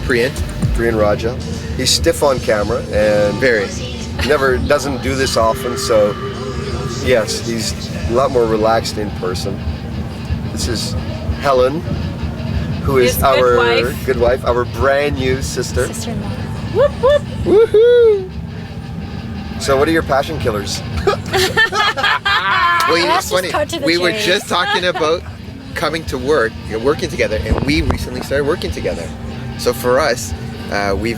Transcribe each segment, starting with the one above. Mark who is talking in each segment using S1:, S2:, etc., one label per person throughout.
S1: Priyen Raja. He's stiff on camera and doesn't do this often, so yes, he's a lot more relaxed in person. This is Helen, who is our good wife, our brand new sister.
S2: Sister-in-law.
S3: Whoop, whoop.
S1: Woohoo! So what are your passion killers?
S4: Well, you know, it's funny. We were just talking about coming to work, working together, and we recently started working together. So for us, we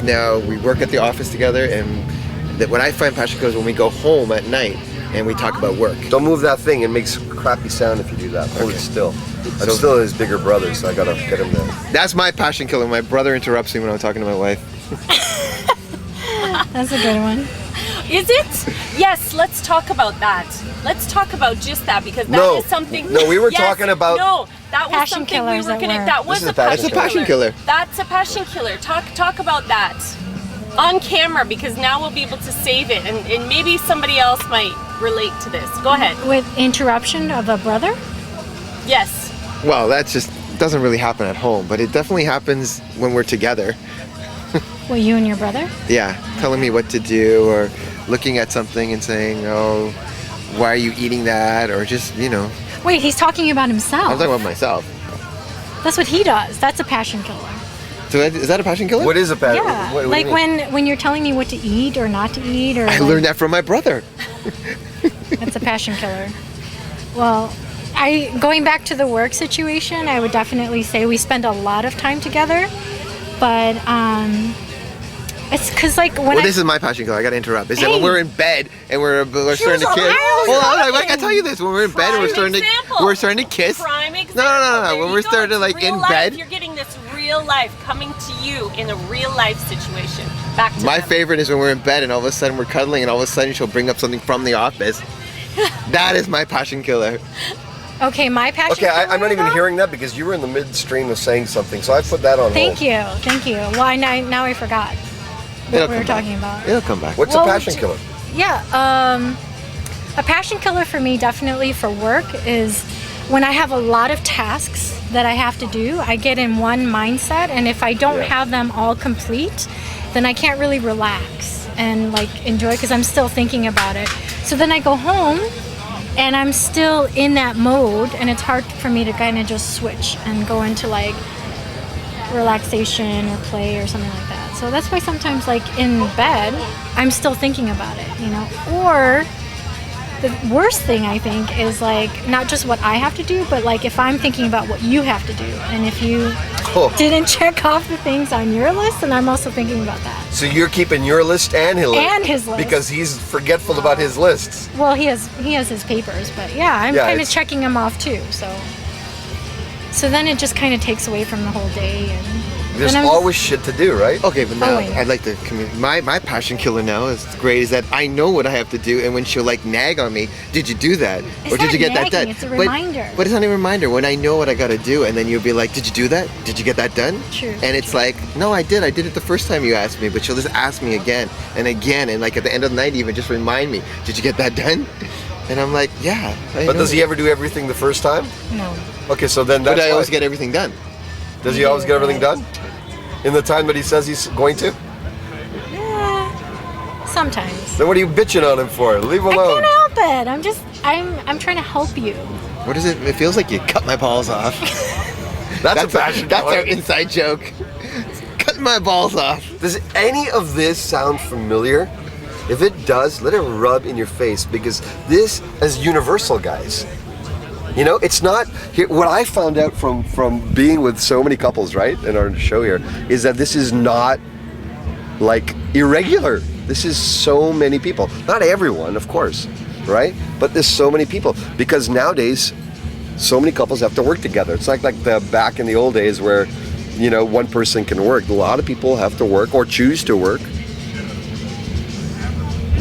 S4: work at the office together, and what I find passion killers when we go home at night and we talk about work.
S1: Don't move that thing. It makes a crappy sound if you do that. Hold it still. I'm still his bigger brother, so I gotta get him there.
S4: That's my passion killer. My brother interrupts me when I'm talking to my wife.
S2: That's a good one.
S3: Is it? Yes, let's talk about that. Let's talk about just that, because that is something.
S1: No, we were talking about.
S3: No, that was
S2: passion
S3: something we
S2: killers
S3: were gonna. That was a
S4: passion killer.
S3: That's a passion killer. Talk about that on camera, because now we'll be able to save it, and maybe somebody else might relate to this. Go ahead.
S2: With interruption of a brother?
S3: Yes.
S4: Well, that just doesn't really happen at home, but it definitely happens when we're together.
S2: Well, you and your brother?
S4: Yeah, telling me what to do, or looking at something and saying, oh, why are you eating that? Or just, you know.
S2: Wait, he's talking about himself.
S4: I'm talking about myself.
S2: That's what he does. That's a passion killer.
S4: So is that a passion killer?
S1: What is a passion?
S2: Yeah,
S1: what
S2: like when you're telling me what to eat or not to eat, or
S4: I learned that from my brother.
S2: That's a passion killer. Well, going back to the work situation, I would definitely say we spend a lot of time together, but it's because like when
S4: this is my passion killer. I gotta interrupt. Is that when we're in bed and we're starting to kiss? Hold on, I gotta tell you this. When we're in bed and we're starting to kiss.
S3: Prime example.
S4: No. When we're starting like in bed.
S3: You're getting this real life coming to you in a real life situation. Back to
S4: my
S3: them.
S4: favorite is when we're in bed and all of a sudden we're cuddling and all of a sudden she'll bring up something from the office. That is my passion killer.
S2: Okay, my passion killer.
S1: Okay, I'm not even hearing that because you were in the midstream of saying something, so I put that on hold.
S2: Thank you. Well, now I forgot what we were talking about.
S4: It'll come back.
S1: What's a passion killer?
S2: Yeah, a passion killer for me definitely for work is when I have a lot of tasks that I have to do. I get in one mindset, and if I don't have them all complete, then I can't really relax and like enjoy because I'm still thinking about it. So then I go home and I'm still in that mode, and it's hard for me to kind of just switch and go into like relaxation or play or something like that. So that's why sometimes like in bed, I'm still thinking about it, you know. Or the worst thing I think is like not just what I have to do, but like if I'm thinking about what you have to do, and if you didn't check off the things on your list, and I'm also thinking about that.
S1: So you're keeping your list and his list?
S2: And his list.
S1: Because he's forgetful about his lists.
S2: Well, he has his papers, but yeah, I'm kind of checking them off too. So then it just kind of takes away from the whole day, and
S1: there's always shit to do, right?
S4: Okay, but now I'd like to my passion killer now is great is that I know what I have to do, and when she'll like nag on me, did you do that? Or did you get that done?
S2: It's a reminder.
S4: But it's not a reminder when I know what I gotta do, and then you'll be like, did you do that? Did you get that done?
S2: True.
S4: And it's like, no, I did it the first time you asked me, but she'll just ask me again and again, and like at the end of the night even just remind me, did you get that done? And I'm like, yeah.
S1: But does he ever do everything the first time?
S2: No.
S1: Okay, so then that's
S4: But I always get everything done.
S1: Does he always get everything done? In the time that he says he's going to?
S2: Yeah, sometimes.
S1: Then what are you bitching on him for? Leave him alone.
S2: I can't help it. I'm trying to help you.
S4: What is it? It feels like you cut my balls off.
S1: That's a passion
S4: That's
S1: killer.
S4: our inside joke. Cutting my balls off.
S1: Does any of this sound familiar? If it does, let it rub in your face, because this is universal, guys. You know, it's not, what I found out from being with so many couples, right, in our show here, is that this is not, like, irregular. This is so many people. Not everyone, of course, right? But there's so many people. Because nowadays, so many couples have to work together. It's like the back in the old days where, you know, one person can work. A lot of people have to work or choose to work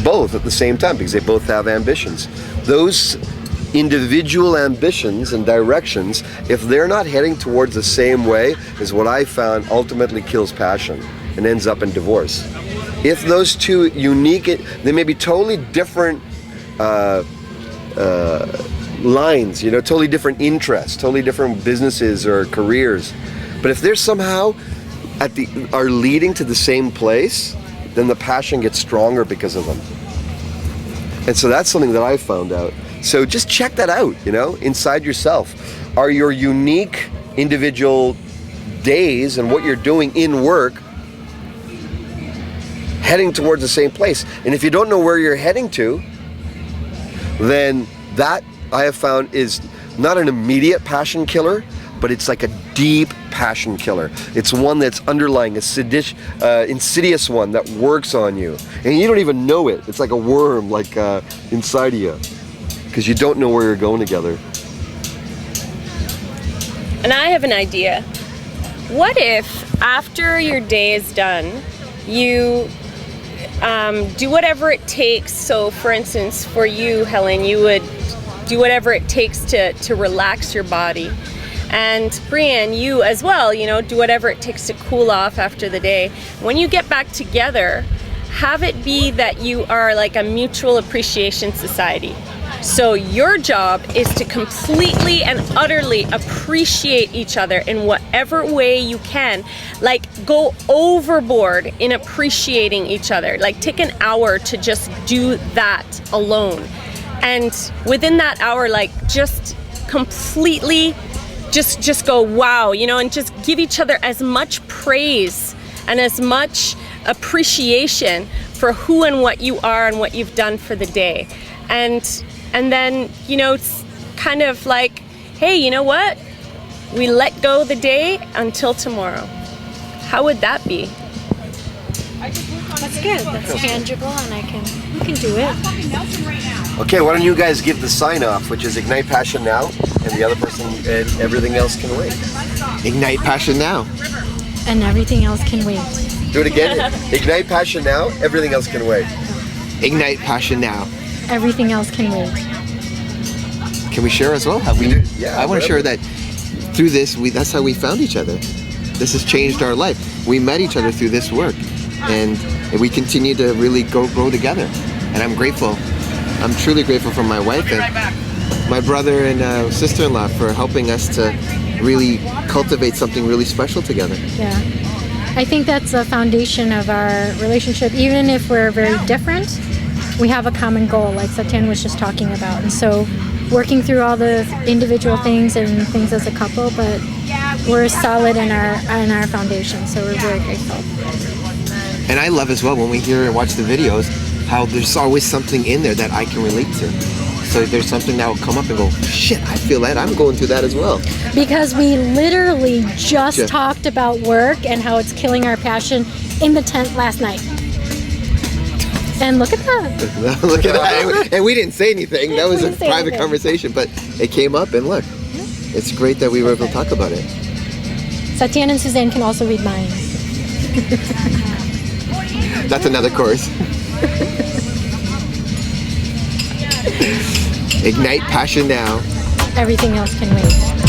S1: both at the same time because they both have ambitions. Those individual ambitions and directions, if they're not heading towards the same way, is what I found ultimately kills passion and ends up in divorce. If those two unique, they may be totally different lines, you know, totally different interests, totally different businesses or careers, but if they're somehow are leading to the same place, then the passion gets stronger because of them. And so that's something that I found out. So just check that out, you know, inside yourself. Are your unique individual days and what you're doing in work heading towards the same place? And if you don't know where you're heading to, then that I have found is not an immediate passion killer, but it's like a deep passion killer. It's one that's underlying, a insidious one that works on you. And you don't even know it. It's like a worm, like inside of you, because you don't know where you're going together.
S3: And I have an idea. What if after your day is done, you do whatever it takes? So for instance, for you, Helen, you would do whatever it takes to relax your body. And Priyen, you as well, you know, do whatever it takes to cool off after the day. When you get back together, have it be that you are like a mutual appreciation society. So your job is to completely and utterly appreciate each other in whatever way you can. Like, go overboard in appreciating each other. Like, take an hour to just do that alone. And within that hour, like, just completely just go wow, you know, and just give each other as much praise and as much appreciation for who and what you are and what you've done for the day. And then, you know, it's kind of like, hey, you know what? We let go the day until tomorrow. How would that be?
S2: That's good. That's tangible, and we can do it.
S1: Okay, why don't you guys give the sign off, which is Ignite Passion Now, and the other person, and everything else can wait.
S4: Ignite Passion Now.
S2: And everything else can wait.
S1: Do it again. Ignite Passion Now, everything else can wait.
S4: Ignite Passion Now.
S2: Everything else can wait.
S4: Can we share as well?
S1: Yeah,
S4: I want to share that through this, that's how we found each other. This has changed our life. We met each other through this work, and we continue to really grow together. And I'm grateful. I'm truly grateful for my wife and my brother and sister-in-law for helping us to really cultivate something really special together.
S2: Yeah. I think that's the foundation of our relationship. Even if we're very different, we have a common goal, like Suzanne was just talking about. And so working through all the individual things and things as a couple, but we're solid in our foundation, so we're very grateful.
S4: And I love as well when we hear and watch the videos how there's always something in there that I can relate to. So there's something that will come up and go, shit, I feel that, I'm going through that as well.
S2: Because we literally just talked about work and how it's killing our passion in the tent last night. And look at that.
S4: Look at that. And we didn't say anything. That was a private conversation, but it came up, and look, it's great that we were able to talk about it.
S2: Suzanne and Suzanne can also read minds.
S4: That's another course. Ignite Passion Now.
S2: Everything else can wait.